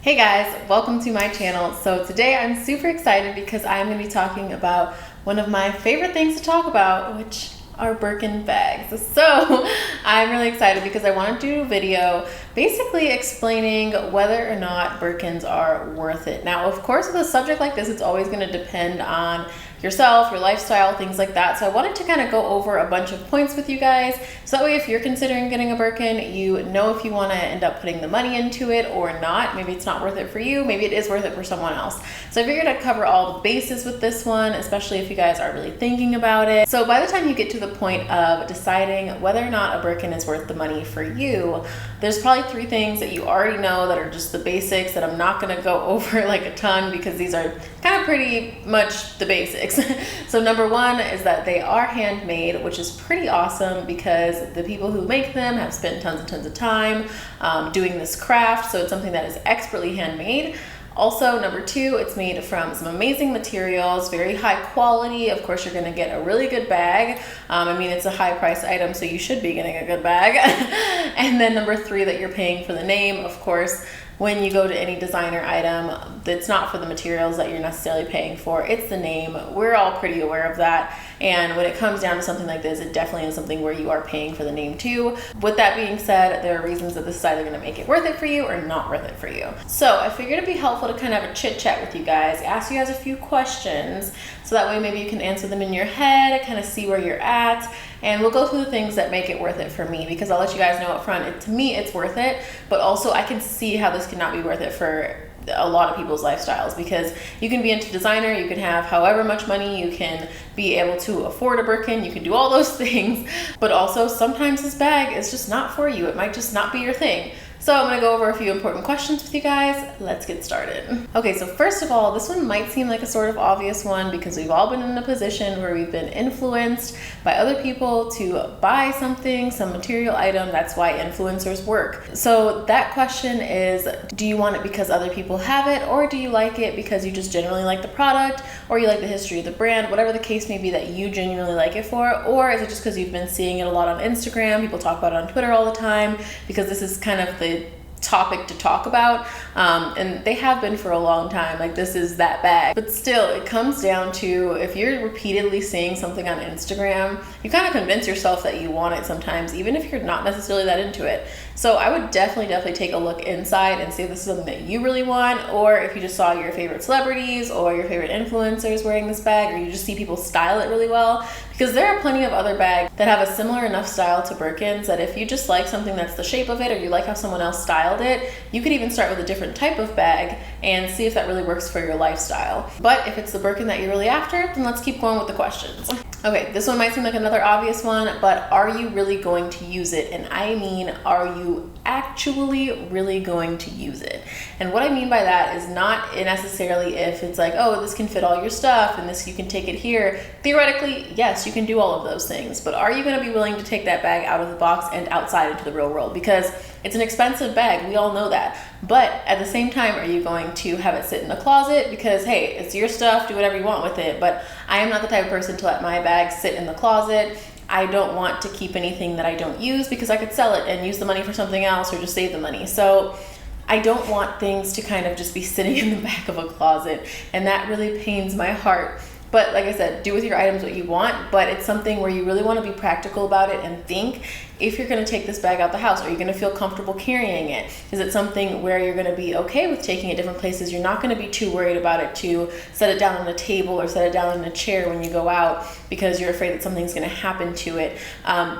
Hey guys, welcome to my channel. So today I'm super excited because I'm going to be talking about one of my favorite things to talk about, which are Birkin bags. So I'm really excited because I want to do a video basically explaining whether or not Birkins are worth it. Now, of course, with a subject like this, it's always going to depend on yourself, your lifestyle, things like that. So I wanted to kind of go over a bunch of points with you guys. So that way, if you're considering getting a Birkin, you know if you want to end up putting the money into it or not. Maybe it's not worth it for you. Maybe it is worth it for someone else. So I figured I'd cover all the bases with this one, especially if you guys are really thinking about it. So by the time you get to the point of deciding whether or not a Birkin is worth the money for you, there's probably three things that you already know that are just the basics that I'm not going to go over like a ton because these are kind of pretty much the basics. So number one is that they are handmade, which is pretty awesome because the people who make them have spent tons and tons of time doing this craft. So it's something that is expertly handmade. Also, number two, it's made from some amazing materials, very high quality. Of course, you're going to get a really good bag. I mean, it's a high price item, so you should be getting a good bag. And then number three, that you're paying for the name. Of course, when you go to any designer item, it's not for the materials that you're necessarily paying for, it's the name. We're all pretty aware of that. And when it comes down to something like this, it definitely is something where you are paying for the name too. With that being said, there are reasons that this is either going to make it worth it for you or not worth it for you. So I figured it'd be helpful to kind of have a chit chat with you guys, ask you guys a few questions, so that way maybe you can answer them in your head, kind of see where you're at, and we'll go through the things that make it worth it for me, because I'll let you guys know up front, to me it's worth it, but also I can see how this cannot be worth it for a lot of people's lifestyles, because you can be into designer, you can have however much money, you can be able to afford a Birkin, you can do all those things, but also sometimes this bag is just not for you. It might just not be your thing. So I'm going to go over a few important questions with you guys. Let's get started. Okay, so first of all, this one might seem like a sort of obvious one because we've all been in a position where we've been influenced by other people to buy something, some material item. That's why influencers work. So that question is, do you want it because other people have it, or do you like it because you just genuinely like the product, or you like the history of the brand, whatever the case may be that you genuinely like it for, or is it just because you've been seeing it a lot on Instagram, people talk about it on Twitter all the time, because this is kind of the topic to talk about, and they have been for a long time. Like, this is that bag. But still, it comes down to, if you're repeatedly seeing something on Instagram, you kind of convince yourself that you want it sometimes, even if you're not necessarily that into it. So I would definitely take a look inside and see if this is something that you really want, or if you just saw your favorite celebrities or your favorite influencers wearing this bag, or you just see people style it really well, because there are plenty of other bags that have a similar enough style to Birkins that if you just like something that's the shape of it, or you like how someone else styled it, you could even start with a different type of bag and see if that really works for your lifestyle. But if it's the Birkin that you're really after, then let's keep going with the questions. Okay, this one might seem like another obvious one, but are you really going to use it? And I mean, are you actually really going to use it? And what I mean by that is not necessarily if it's like, oh, this can fit all your stuff and this, you can take it here. Theoretically, yes, you can do all of those things, but are you going to be willing to take that bag out of the box and outside into the real world? Because it's an expensive bag, we all know that. But at the same time, are you going to have it sit in the closet? Because hey, it's your stuff, do whatever you want with it. But I am not the type of person to let my bag sit in the closet. I don't want to keep anything that I don't use, because I could sell it and use the money for something else, or just save the money. So I don't want things to kind of just be sitting in the back of a closet, and that really pains my heart. But like I said, do with your items what you want, but it's something where you really want to be practical about it and think, if you're going to take this bag out the house, are you going to feel comfortable carrying it? Is it something where you're going to be okay with taking it different places? You're not going to be too worried about it to set it down on a table or set it down in a chair when you go out, because you're afraid that something's going to happen to it.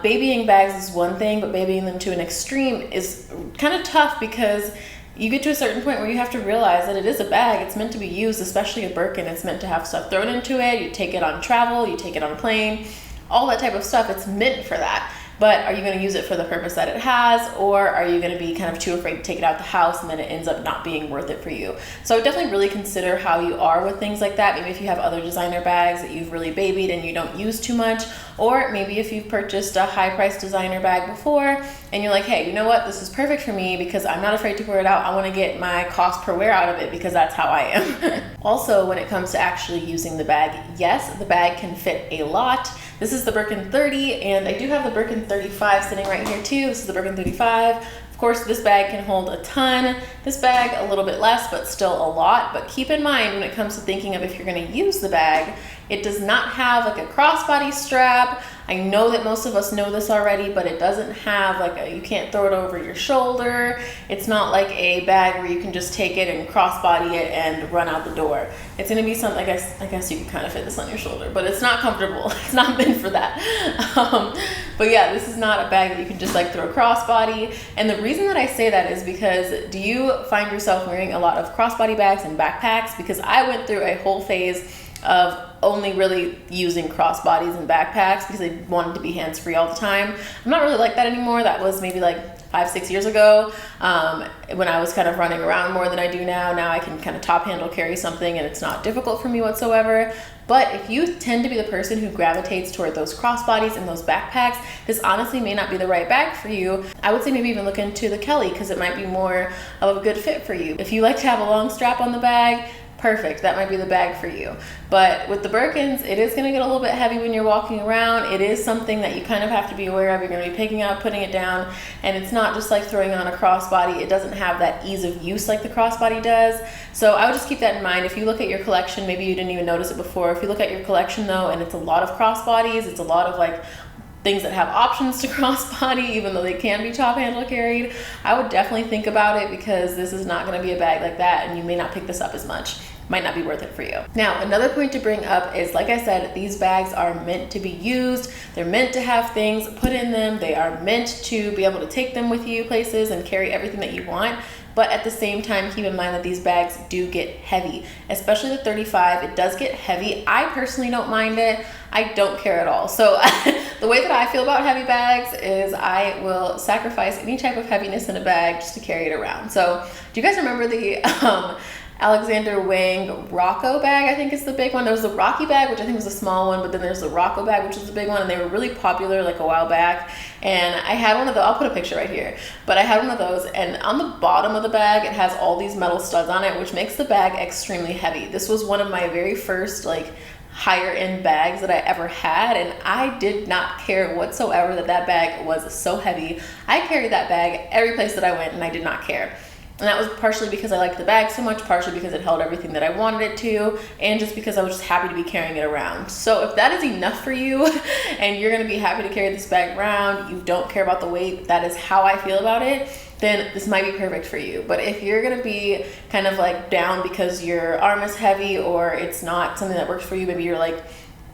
Babying bags is one thing, but babying them to an extreme is kind of tough, because you get to a certain point where you have to realize that it is a bag. It's meant to be used, especially a Birkin. It's meant to have stuff thrown into it. You take it on travel, you take it on a plane, all that type of stuff. It's meant for that. But are you going to use it for the purpose that it has, or are you going to be kind of too afraid to take it out the house and then it ends up not being worth it for you? So I would definitely really consider how you are with things like that. Maybe if you have other designer bags that you've really babied and you don't use too much, or maybe if you've purchased a high-priced designer bag before and you're like, hey, you know what, this is perfect for me because I'm not afraid to wear it out. I want to get my cost per wear out of it because that's how I am. Also, when it comes to actually using the bag, yes, the bag can fit a lot. This is the Birkin 30, and I do have the Birkin 35 sitting right here too. This is the Birkin 35. Of course, this bag can hold a ton, this bag a little bit less, but still a lot. But keep in mind when it comes to thinking of if you're gonna use the bag, it does not have like a crossbody strap. I know that most of us know this already, but it doesn't have like you can't throw it over your shoulder. It's not like a bag where you can just take it and crossbody it and run out the door. It's gonna be something, I guess you can kind of fit this on your shoulder, but it's not comfortable. It's not meant for that. But yeah, this is not a bag that you can just like throw crossbody. And the reason that I say that is because do you find yourself wearing a lot of crossbody bags and backpacks? Because I went through a whole phase of only really using crossbodies and backpacks because I wanted to be hands-free all the time. I'm not really like that anymore. That was maybe like 5-6 years ago when I was kind of running around more than I do now. Now I can kind of top handle carry something and it's not difficult for me whatsoever. But if you tend to be the person who gravitates toward those crossbodies and those backpacks, this honestly may not be the right bag for you. I would say maybe even look into the Kelly because it might be more of a good fit for you. If you like to have a long strap on the bag, perfect, that might be the bag for you. But with the Birkins, it is going to get a little bit heavy when you're walking around. It is something that you kind of have to be aware of. You're going to be picking up, putting it down, and it's not just like throwing on a crossbody. It doesn't have that ease of use like the crossbody does. So I would just keep that in mind. If you look at your collection, maybe you didn't even notice it before. If you look at your collection though, and it's a lot of crossbodies, it's a lot of like things that have options to crossbody, even though they can be top handle carried, I would definitely think about it because this is not going to be a bag like that and you may not pick this up as much. Might not be worth it for you. Now, another point to bring up is, like I said, these bags are meant to be used. They're meant to have things put in them. They are meant to be able to take them with you places and carry everything that you want. But at the same time, keep in mind that these bags do get heavy, especially the 35. It does get heavy. I personally don't mind it. I don't care at all. So the way that I feel about heavy bags is I will sacrifice any type of heaviness in a bag just to carry it around. So do you guys remember the Alexander Wang Rocco bag? I think is the big one. There was the Rocky bag, which I think was a small one, but then there's the Rocco bag, which is the big one, and they were really popular like a while back. And I had one of those. I'll put a picture right here, but I had one of those, and on the bottom of the bag it has all these metal studs on it, which makes the bag extremely heavy. This was one of my very first like higher end bags that I ever had, and I did not care whatsoever that that bag was so heavy. I carried that bag every place that I went and I did not care. And that was partially because I liked the bag so much, partially because it held everything that I wanted it to, and just because I was just happy to be carrying it around. So if that is enough for you and you're gonna be happy to carry this bag around, you don't care about the weight, that is how I feel about it, then this might be perfect for you. But if you're gonna be kind of like down because your arm is heavy or it's not something that works for you, maybe you're like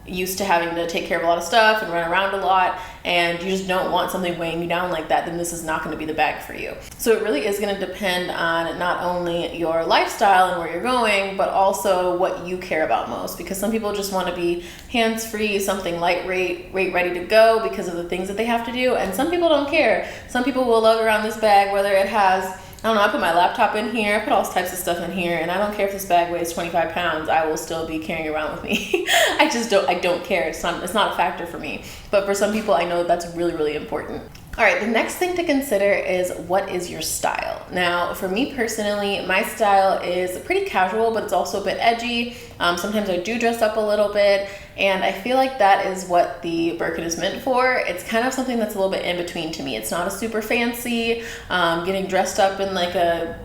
used to having to take care of a lot of stuff and run around a lot and you just don't want something weighing you down like that, then this is not going to be the bag for you. So it really is going to depend on not only your lifestyle and where you're going, but also what you care about most, because some people just want to be hands-free, something lightweight, ready to go because of the things that they have to do, and some people don't care. Some people will lug around this bag, whether it has, I don't know, I put my laptop in here, I put all types of stuff in here, and I don't care if this bag weighs 25 pounds, I will still be carrying it around with me. I don't care. It's not a factor for me. But for some people, I know that's really, really important. All right, the next thing to consider is what is your style? Now, for me personally, my style is pretty casual, but it's also a bit edgy. Sometimes I do dress up a little bit, and I feel like that is what the Birkin is meant for. It's kind of something that's a little bit in between to me. It's not a super fancy, getting dressed up in like a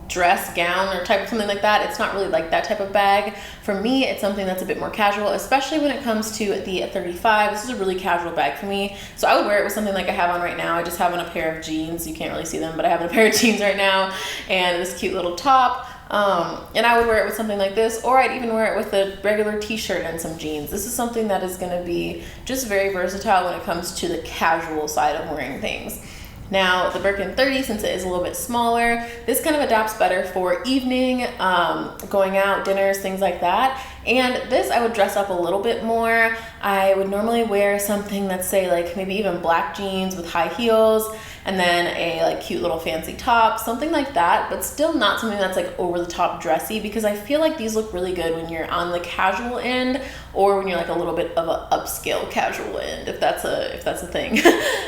dress gown or type of something like that. It's not really like that type of bag. For me, it's something that's a bit more casual, especially when it comes to the 35. This is a really casual bag for me. So I would wear it with something like I have on right now. I just have on a pair of jeans. You can't really see them, but I have on a pair of jeans right now and this cute little top. And I would wear it with something like this, or I'd even wear it with a regular t-shirt and some jeans. This is something that is going to be just very versatile when it comes to the casual side of wearing things. Now, the Birkin 30, since it is a little bit smaller, this kind of adapts better for evening, going out, dinners, things like that. And this, I would dress up a little bit more. I would normally wear something that's, say, like maybe even black jeans with high heels, and then a like cute little fancy top, something like that, but still not something that's like over the top dressy, because I feel like these look really good when you're on the casual end, or when you're like a little bit of an upscale casual end, if that's a thing.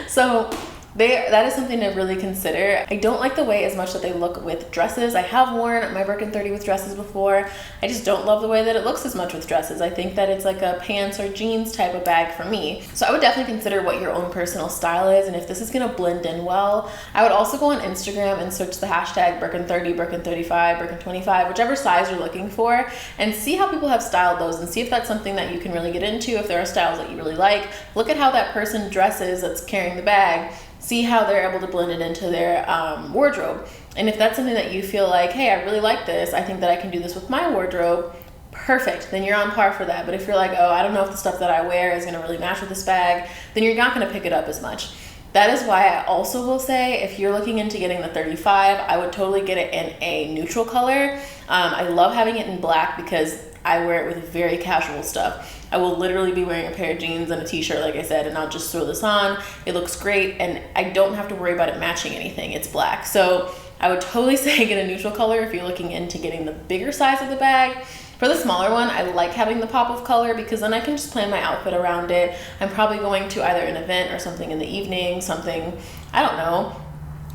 So That is something to really consider. I don't like the way as much that they look with dresses. I have worn my Birkin 30 with dresses before. I just don't love the way that it looks as much with dresses. I think that it's like a pants or jeans type of bag for me. So I would definitely consider what your own personal style is, and if this is gonna blend in well. I would also go on Instagram and search the hashtag Birkin 30, Birkin 35, Birkin 25, whichever size you're looking for, and see how people have styled those and see if that's something that you can really get into, if there are styles that you really like. Look at how that person dresses that's carrying the bag. See how they're able to blend it into their wardrobe. And if that's something that you feel like, hey, I really like this, I think that I can do this with my wardrobe, perfect, then you're on par for that. But if you're like, oh, I don't know if the stuff that I wear is gonna really match with this bag, then you're not gonna pick it up as much. That is why I also will say, if you're looking into getting the 35, I would totally get it in a neutral color. I love having it in black because I wear it with very casual stuff. I will literally be wearing a pair of jeans and a t-shirt, like I said, and I'll just throw this on. It looks great, and I don't have to worry about it matching anything. It's black. So I would totally say get a neutral color if you're looking into getting the bigger size of the bag. For the smaller one, I like having the pop of color because then I can just plan my outfit around it. I'm probably going to either an event or something in the evening, something, I don't know,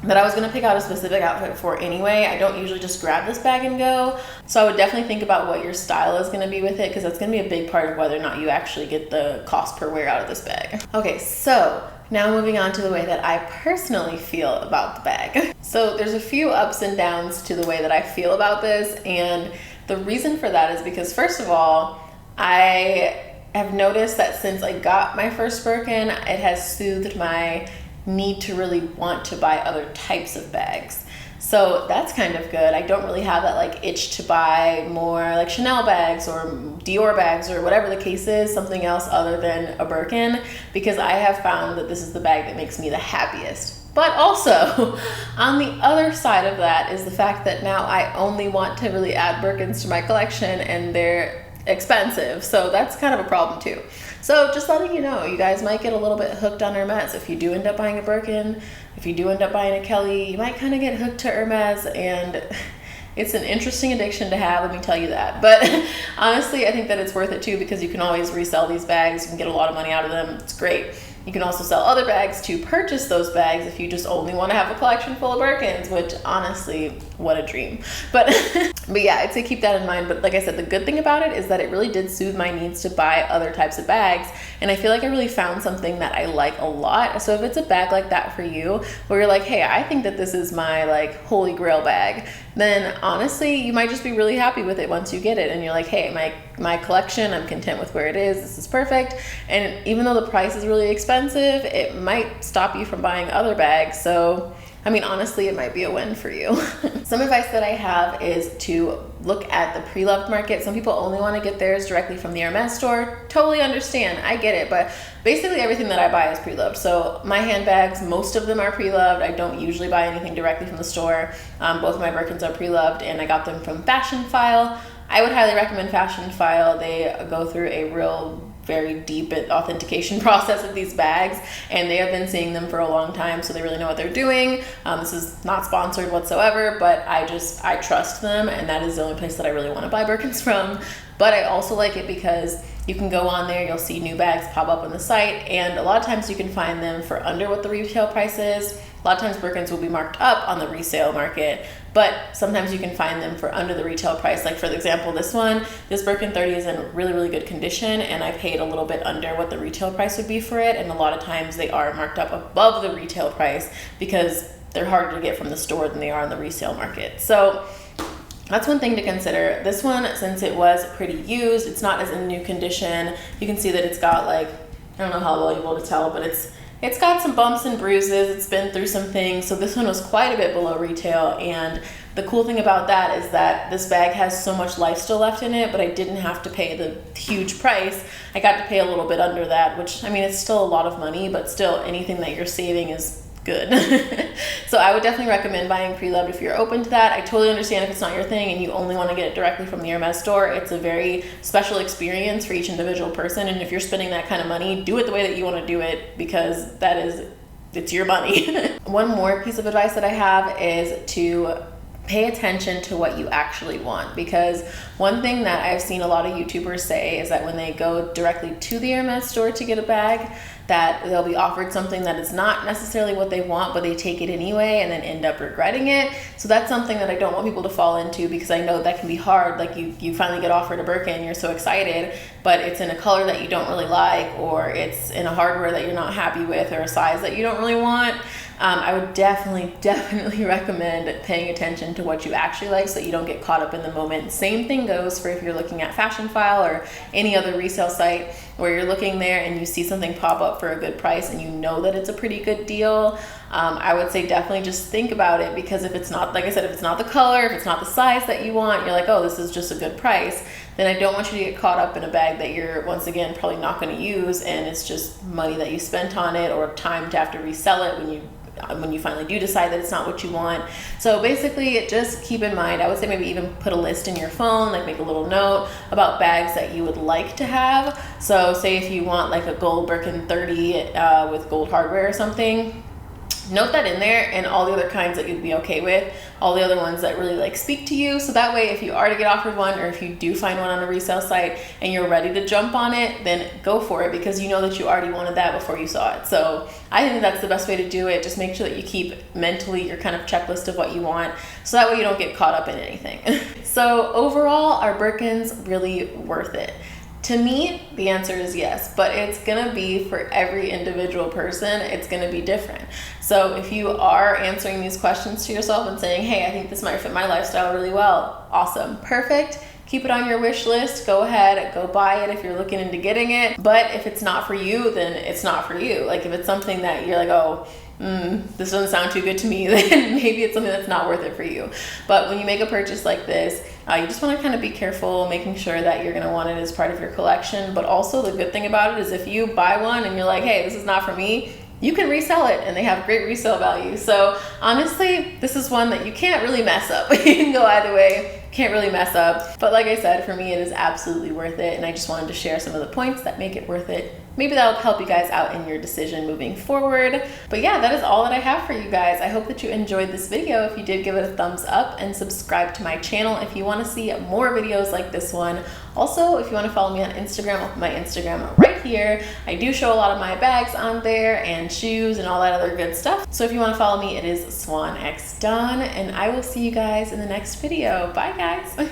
that I was gonna pick out a specific outfit for anyway. I don't usually just grab this bag and go. So I would definitely think about what your style is gonna be with it, because that's gonna be a big part of whether or not you actually get the cost per wear out of this bag. Okay, so now moving on to the way that I personally feel about the bag. So there's a few ups and downs to the way that I feel about this, and the reason for that is because, first of all, I have noticed that since I got my first Birkin, it has soothed my need to really want to buy other types of bags. So that's kind of good. I don't really have that like itch to buy more like Chanel bags or Dior bags or whatever the case is, something else other than a Birkin, because I have found that this is the bag that makes me the happiest. But also, on the other side of that is the fact that now I only want to really add Birkins to my collection, and they're expensive. So that's kind of a problem too. So just letting you know, you guys might get a little bit hooked on Hermes. If you do end up buying a Birkin, if you do end up buying a Kelly, you might kind of get hooked to Hermes, and it's an interesting addiction to have, let me tell you that. But honestly, I think that it's worth it too, because you can always resell these bags. You can get a lot of money out of them. It's great. You can also sell other bags to purchase those bags if you just only want to have a collection full of Birkins, which honestly, what a dream. But yeah, I'd say keep that in mind. But like I said, the good thing about it is that it really did soothe my needs to buy other types of bags. And I feel like I really found something that I like a lot. So if it's a bag like that for you, where you're like, hey, I think that this is my like holy grail bag, then honestly, you might just be really happy with it once you get it. And you're like, hey, my collection, I'm content with where it is. This is perfect. And even though the price is really expensive, it might stop you from buying other bags. So I mean, honestly, it might be a win for you. Some advice that I have is to look at the Preloved Market. Some people only want to get theirs directly from the Hermes store. Totally understand, I get it, but basically everything that I buy is Preloved. So my handbags, most of them are Preloved. I don't usually buy anything directly from the store. Both of my Birkins are Preloved, and I got them from Fashion File. I would highly recommend Fashion File. They go through a very deep authentication process of these bags, and they have been seeing them for a long time, so they really know what they're doing. This is not sponsored whatsoever, but I trust them, and that is the only place that I really want to buy Birkins from. But I also like it because you can go on there, you'll see new bags pop up on the site, and a lot of times you can find them for under what the retail price is. A lot of times Birkins will be marked up on the resale market, but sometimes you can find them for under the retail price. Like for example, this Birkin 30 is in really, really good condition, and I paid a little bit under what the retail price would be for it. And a lot of times they are marked up above the retail price because they're harder to get from the store than they are on the resale market. So that's one thing to consider. This one, since it was pretty used, it's not as in new condition. You can see that it's got like, I don't know how well you're able to tell, but it's got some bumps and bruises. It's been through some things. So this one was quite a bit below retail. And the cool thing about that is that this bag has so much life still left in it, but I didn't have to pay the huge price. I got to pay a little bit under that, which, I mean, it's still a lot of money, but still anything that you're saving is good. So I would definitely recommend buying Preloved if you're open to that. I totally understand if it's not your thing and you only want to get it directly from the Hermes store. It's a very special experience for each individual person, and if you're spending that kind of money, do it the way that you want to do it, because it's your money. One more piece of advice that I have is to pay attention to what you actually want, because one thing that I've seen a lot of YouTubers say is that when they go directly to the Hermes store to get a bag, that they'll be offered something that is not necessarily what they want, but they take it anyway and then end up regretting it. So that's something that I don't want people to fall into, because I know that can be hard. Like you finally get offered a Birkin, you're so excited, but it's in a color that you don't really like, or it's in a hardware that you're not happy with, or a size that you don't really want. I would definitely recommend paying attention to what you actually like, so that you don't get caught up in the moment. Same thing goes for if you're looking at Fashion File or any other resale site where you're looking there and you see something pop up for a good price and you know that it's a pretty good deal. I would say definitely just think about it, because if it's not, like I said, if it's not the color, if it's not the size that you want, you're like, oh, this is just a good price, then I don't want you to get caught up in a bag that you're, once again, probably not going to use, and it's just money that you spent on it, or time to have to resell it when you finally do decide that it's not what you want. So basically, just keep in mind, I would say maybe even put a list in your phone, like make a little note about bags that you would like to have. So say if you want like a gold Birkin 30 with gold hardware or something, note that in there, and all the other kinds that you'd be okay with, all the other ones that really like speak to you. So that way, if you are to get offered one, or if you do find one on a resale site and you're ready to jump on it, then go for it, because you know that you already wanted that before you saw it. So I think that's the best way to do it. Just make sure that you keep mentally your kind of checklist of what you want, so that way you don't get caught up in anything. So overall, are Birkins really worth it? To me, the answer is yes, but it's gonna be for every individual person, it's gonna be different. So if you are answering these questions to yourself and saying, hey, I think this might fit my lifestyle really well, awesome, perfect. Keep it on your wish list. Go ahead, go buy it if you're looking into getting it. But if it's not for you, then it's not for you. Like if it's something that you're like, oh, this doesn't sound too good to me, then maybe it's something that's not worth it for you. But when you make a purchase like this, you just want to kind of be careful, making sure that you're going to want it as part of your collection. But also the good thing about it is if you buy one and you're like, hey, this is not for me, you can resell it, and they have great resale value. So honestly, this is one that you can't really mess up. You can go either way, can't really mess up. But like I said, for me, it is absolutely worth it. And I just wanted to share some of the points that make it worth it. Maybe that'll help you guys out in your decision moving forward. But yeah, that is all that I have for you guys. I hope that you enjoyed this video. If you did, give it a thumbs up and subscribe to my channel if you want to see more videos like this one. Also, if you want to follow me on Instagram, I'll put my Instagram right here. I do show a lot of my bags on there and shoes and all that other good stuff. So if you want to follow me, it is SwanXDone, and I will see you guys in the next video. Bye guys.